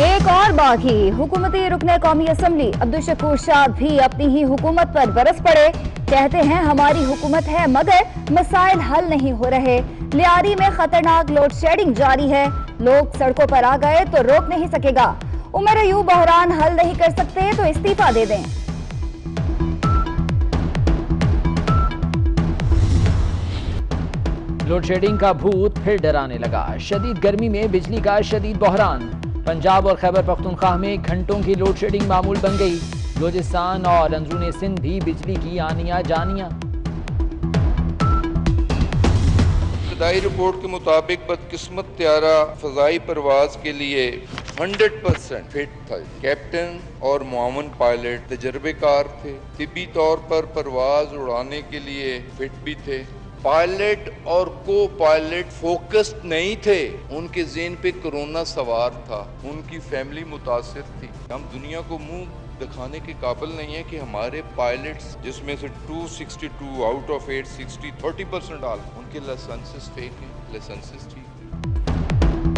एक और बागी हुकूमती रुकने कौमी असम्बली अब्दुल शकूर शाह भी अपनी ही हुकूमत पर बरस पड़े। कहते हैं हमारी हुकूमत है मगर मसाइल हल नहीं हो रहे। लियारी में खतरनाक लोड शेडिंग जारी है। लोग सड़कों पर आ गए तो रोक नहीं सकेगा। उमर अयूब बहरान हल नहीं कर सकते तो इस्तीफा दे दें। लोड शेडिंग का भूत फिर डराने लगा। शदीद गर्मी में बिजली का शदीद बहरान। पंजाब और खैबर पख्तूनख्वा में घंटों की लोड शेडिंग मामूल बन गई। बलूचिस्तान और अंदरूनी सिंध भी बिजली की आनियां जानियां। इब्तदाई रिपोर्ट के मुताबिक बदकिस्मत त्यारा फजाई परवाज के लिए 100% फिट था। कैप्टन और मुआवन पायलट तजर्बेकार थे। तिब्बी तौर पर परवाज उड़ाने के लिए फिट भी थे। पायलट और को पायलट फोकस्ड नहीं थे। उनके ज़हन पे कोरोना सवार था। उनकी फैमिली मुतासिर थी। हम दुनिया को मुंह दिखाने के काबिल नहीं है कि हमारे पायलट्स जिसमें से 262 आउट ऑफ 860 30% आल उनके लाइसेंसेस फेक हैं, लाइसेंसेस ठीक।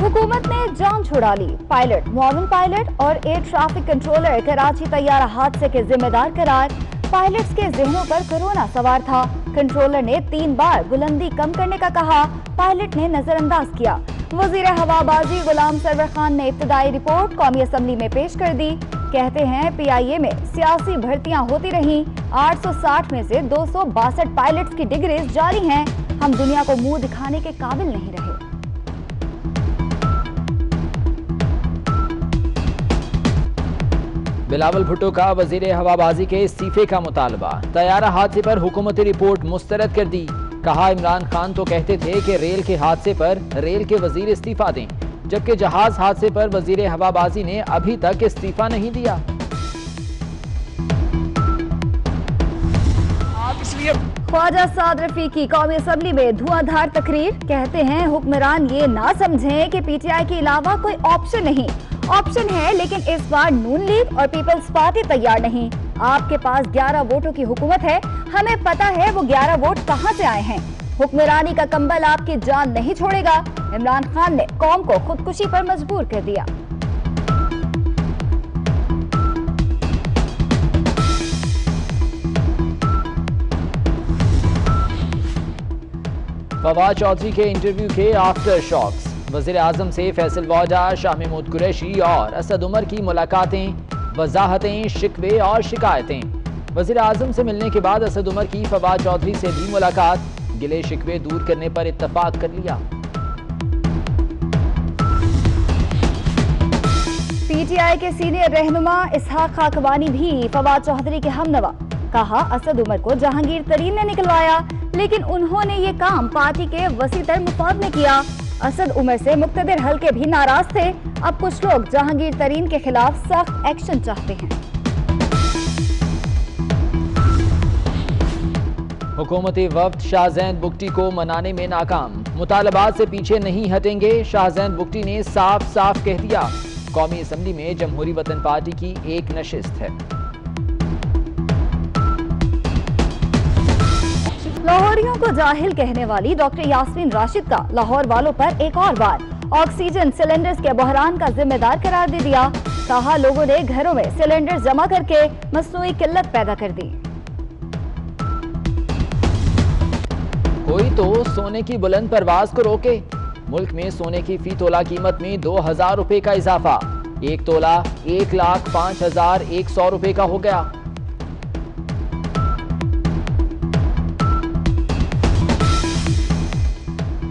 हुकूमत ने जान छुड़ा ली। पायलट, मुआविन पायलट और एयर ट्रैफिक कंट्रोलर कराची तैयारा हादसे के जिम्मेदार करार। पायलट्स के जहनों पर कोरोना सवार था। कंट्रोलर ने 3 बार बुलंदी कम करने का कहा। पायलट ने नजरअंदाज किया। वजीर हवाबाजी गुलाम सरवर खान ने इब्तदाई रिपोर्ट कौमी असम्बली में पेश कर दी। कहते हैं PIA में सियासी भर्तियां होती रहीं। 860 में से 262 पायलट्स की डिग्रीज जारी हैं। हम दुनिया को मुंह दिखाने के काबिल नहीं रहे। बिलावल भुट्टो का वजीर हवाबाजी के इस्तीफे का मुतालबा। तैयारा हादसे पर हुकूमती रिपोर्ट मुस्तरद कर दी। कहा इमरान खान तो कहते थे कि रेल के हादसे पर रेल के वजीर इस्तीफा दें, जबकि जहाज हादसे पर वजीर हवाबाजी ने अभी तक इस्तीफा नहीं दिया। ख्वाजा साद रफीकी कौमी असम्बली में धुआंधार तकरीर। कहते हैं हुक्मरान ये ना समझें कि PTI के अलावा कोई ऑप्शन नहीं। ऑप्शन है लेकिन इस बार नून लीग और पीपल्स पार्टी तैयार नहीं। आपके पास 11 वोटों की हुकूमत है। हमें पता है वो 11 वोट कहां से आए हैं। हुक्मरानी का कंबल आपकी जान नहीं छोड़ेगा। इमरान खान ने कौम को खुदकुशी पर मजबूर कर दिया। फवाद चौधरी के इंटरव्यू के आफ्टर शॉक्स। वज़ीर आज़म से फैसल वाजा, शाह महमूद कुरैशी और असद उमर की मुलाकातें, वजाहतें, शिकवे और शिकायतें। वज़ीर आज़म से मिलने के बाद असद उमर की फवाद चौधरी से भी मुलाकात। गिले शिकवे दूर करने पर इत्तफाक कर लिया। PTI के सीनियर रहनुमा इसहाक खाकवानी भी फवाद चौधरी के हमनवा। कहा असद उमर को जहांगीर तरीन ने निकलवाया, लेकिन उन्होंने ये काम पार्टी के वसीतर मुफाद ने किया। असद उमर से मुक्तदिर हल्के भी नाराज थे। अब कुछ लोग जहांगीर तरीन के खिलाफ सख्त एक्शन चाहते हैं। हुकूमती वफ्द शाहजैन बुगटी को मनाने में नाकाम। मुतालबात से पीछे नहीं हटेंगे। शाहजैन बुगटी ने साफ साफ कह दिया। कौमी असम्बली में जमहूरी वतन पार्टी की एक नशिस्त है। लाहौरियों को जाहिल कहने वाली डॉक्टर यास्मीन राशिद का लाहौर वालों पर एक और बार ऑक्सीजन सिलेंडर्स के बहरान का जिम्मेदार करार दे दिया। कहा लोगों ने घरों में सिलेंडर जमा करके मसनूई किल्लत पैदा कर दी। कोई तो सोने की बुलंद परवाज को रोके। मुल्क में सोने की फी तोला कीमत में 2000 रुपए का इजाफा। 1 तोला 1,05,100 रुपए का हो गया।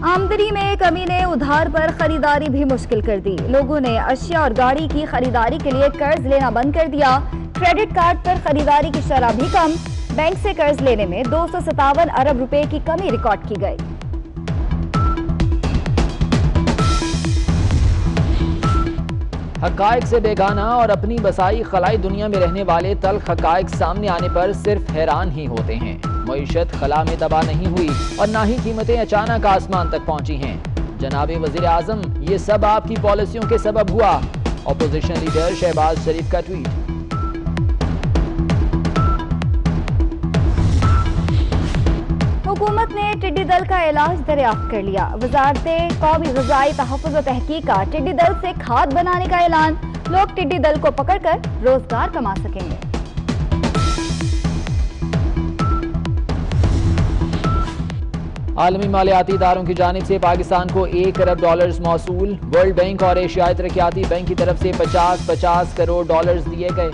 आमदनी में कमी ने उधार पर खरीदारी भी मुश्किल कर दी। लोगों ने अशिया और गाड़ी की खरीदारी के लिए कर्ज लेना बंद कर दिया। क्रेडिट कार्ड पर खरीदारी की शरह भी कम। बैंक से कर्ज लेने में 257 अरब रुपए की कमी रिकॉर्ड की गई। हकायक से बेगाना और अपनी बसाई खलाई दुनिया में रहने वाले तल्ख हकायक सामने आने पर सिर्फ हैरान ही होते हैं। मईशत खला में तबाह नहीं हुई और ना ही कीमतें अचानक आसमान तक पहुंची हैं। जनाबे वजीर आजम, ये सब आपकी पॉलिसियों के सबब हुआ। अपोजिशन लीडर शहबाज शरीफ का ट्वीट। हुकूमत ने टिड्डी दल का इलाज दरियाफ्त कर लिया। वजारत कौमी ग़िज़ाई तहफ़्फ़ुज़ व तहकीक का टिड्डी दल से खाद बनाने का ऐलान। लोग टिड्डी दल को पकड़कर रोजगार कमा सकेंगे। आलमी मालियाती इदारों की जानिब से पाकिस्तान को $1 अरब मौसूल। वर्ल्ड बैंक और एशियाई तरक्याती बैंक की तरफ से 50-50 करोड़ डॉलर्स दिए गए।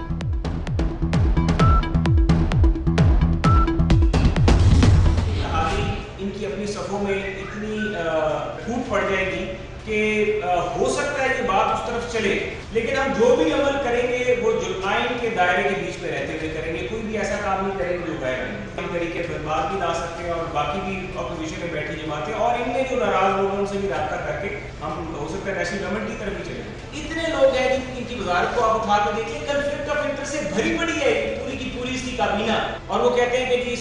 इनकी अपनी सफों में इतनी फूट पड़ जाएगी कि हो सकता है कि बात उस तरफ चले, लेकिन हम जो भी अमल करेंगे वो जुल्माइन के दायरे के बीच में रहते हुए करेंगे। कोई भी ऐसा काम नहीं करेंगे जो गैर हम तरीके पर बात भी ला सकते हैं और बाकी भी अपोजिशन में बैठी जमाते हैं और इनमें जो नाराज लोग हैं उनसे भी रब्ता करके हम हो सकता है नेशनल गवर्नमेंट की तरफ भी चले। इतने लोग हैं इनकी वजारत को आप उठा के देखिए, कन्फ्लिक्ट ऑफ इंटरेस्ट से भरी पड़ी है पूरी की पूरी इसकी काबीना। और वो कहते हैं कि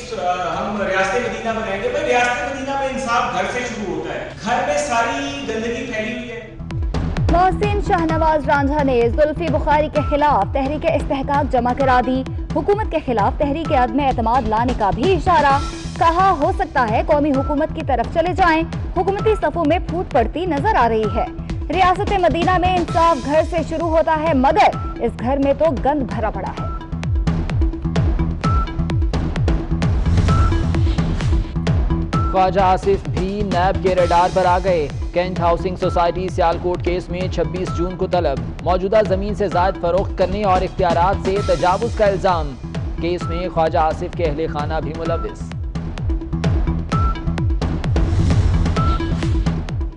हम रियासत मदीना बनाएंगे। भाई रियासत मदीना में इंसाफ घर से शुरू होता है, घर में सारी गंदगी फैली हुई है। मोहसिन शाहनवाज रांझा ने जुल्फी बुखारी के खिलाफ तहरीक इस्तेहकाक जमा करा दी। हुकूमत के खिलाफ तहरीक अदम एतमाद लाने का भी इशारा। कहा हो सकता है कौमी हुकूमत की तरफ चले जाएं। हुकूमती सफों में फूट पड़ती नजर आ रही है। रियासत मदीना में इंसाफ घर से शुरू होता है, मगर इस घर में तो गंद भरा पड़ा है। ख्वाजा आसिफ भी नैब के रडार पर आ गए। Cantt housing society Sialkot case में 26 जून को तलब। मौजूदा जमीन से जायद फरोख्त करने और इख्तियारात से तजावुज का इल्जाम। केस में ख्वाजा आसिफ के अहले खाना भी मुलविस।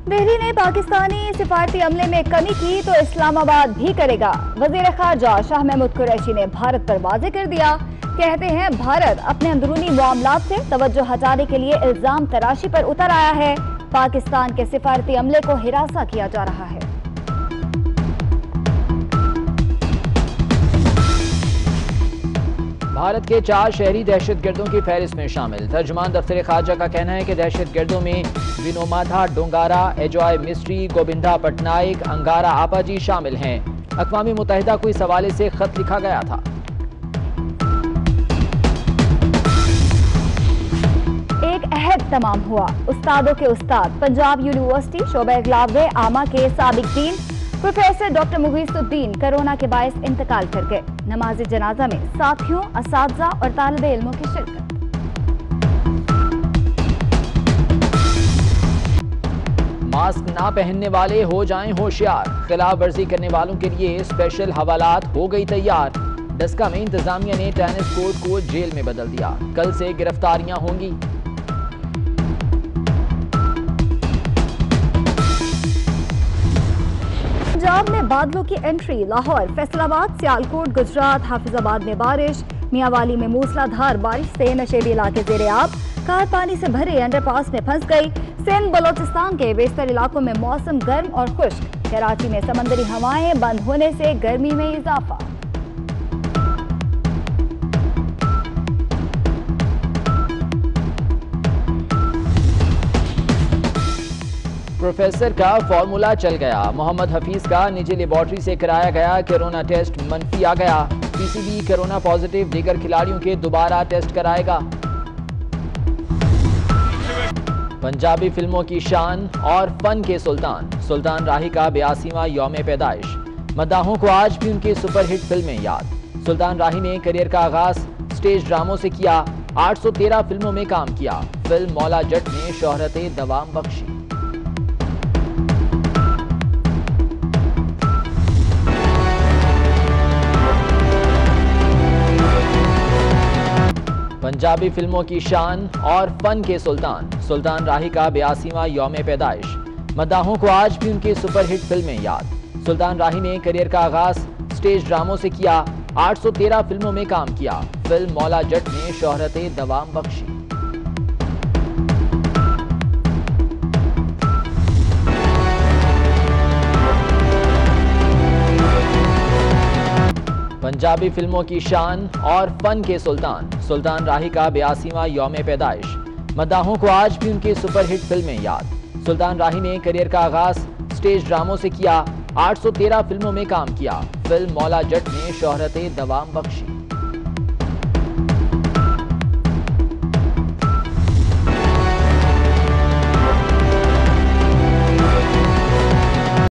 दिल्ली ने पाकिस्तानी सिफारती अमले में कमी की तो इस्लामाबाद भी करेगा। वजीर खारजा शाह महमूद कुरैशी ने भारत पर वाज़ेह कर दिया। कहते हैं भारत अपने अंदरूनी मामलात से तवज्जो हटाने के लिए इल्जाम तराशी पर उतर आया है। पाकिस्तान के सिफारती अमले को हिरासा किया जा रहा है। भारत के 4 शहरी दहशतगर्दों की फहरिस्त में शामिल। तर्जुमान दफ्तर खारजा का कहना है कि दहशतगर्दों में विनोमाधा डोंगारा, एजॉय मिस्ट्री, गोविंदा पटनायक, अंगारा आपाजी शामिल हैं। अक़वाम मुत्तहिदा को इस हवाले से खत लिखा गया था। एक अहद तमाम हुआ। उस्तादों के उस्ताद पंजाब यूनिवर्सिटी शोबा इगलावे आमा के साबिक dean professor doctor Mughisuddin corona के बायस इंतकाल कर गए। नमाज जनाजा में साथियों, असातिज़ा और तालिबे इल्मों की शिरकत। मास्क ना पहनने वाले हो जाएं होशियार। खिलाफ वर्जी करने वालों के लिए स्पेशल हवालात हो गई तैयार। डस्का में इंतजामिया ने टेनिस कोर्ट को जेल में बदल दिया। कल से गिरफ्तारियां होंगी। पंजाब में बादलों की एंट्री। लाहौर, फैसलाबाद, सियालकोट, गुजरात, हाफिजाबाद में बारिश। मियांवाली में मूसलाधार बारिश से नशेबी इलाके ज़ेरे-आब। कार पानी से भरे अंडरपास में फंस गई। सिंध बलोचिस्तान के बेशतर इलाकों में मौसम गर्म और खुश्क। कराची में समंदरी हवाएं बंद होने से गर्मी में इजाफा। प्रोफेसर का फॉर्मूला चल गया। मोहम्मद हफीज का निजी लेबॉर्ट्री से कराया गया कोरोना टेस्ट मनफी आ गया। पीसीबी कोरोना पॉजिटिव दीगर खिलाड़ियों के दोबारा टेस्ट कराएगा। पंजाबी फिल्मों की शान और फन के सुल्तान सुल्तान राही का 82वां यौम पैदाइश। मद्दाहों को आज भी उनकी सुपरहिट फिल्में याद। सुल्तान राही ने करियर का आगाज स्टेज ड्रामों से किया। 813 फिल्मों में काम किया। फिल्म मौला जट ने शोहरत दवाम बख्शी। पंजाबी फिल्मों की शान और फन के सुल्तान सुल्तान राही का 82वां यौम पैदाइश। मद्दाहों को आज भी उनकी सुपरहिट फिल्में याद। सुल्तान राही ने करियर का आगाज स्टेज ड्रामों से किया। 813 फिल्मों में काम किया। फिल्म मौला जट ने शोहरत दवाम बख्शी। पंजाबी फिल्मों की शान और फन के सुल्तान सुल्तान राही का 82वां यौम पैदाइश। मद्दाहों को आज भी उनकी सुपरहिट फिल्में याद। सुल्तान राही ने करियर का आगाज स्टेज ड्रामों से किया। 813 फिल्मों में काम किया। फिल्म मौला जट ने शोहरत दवाम बख्शी।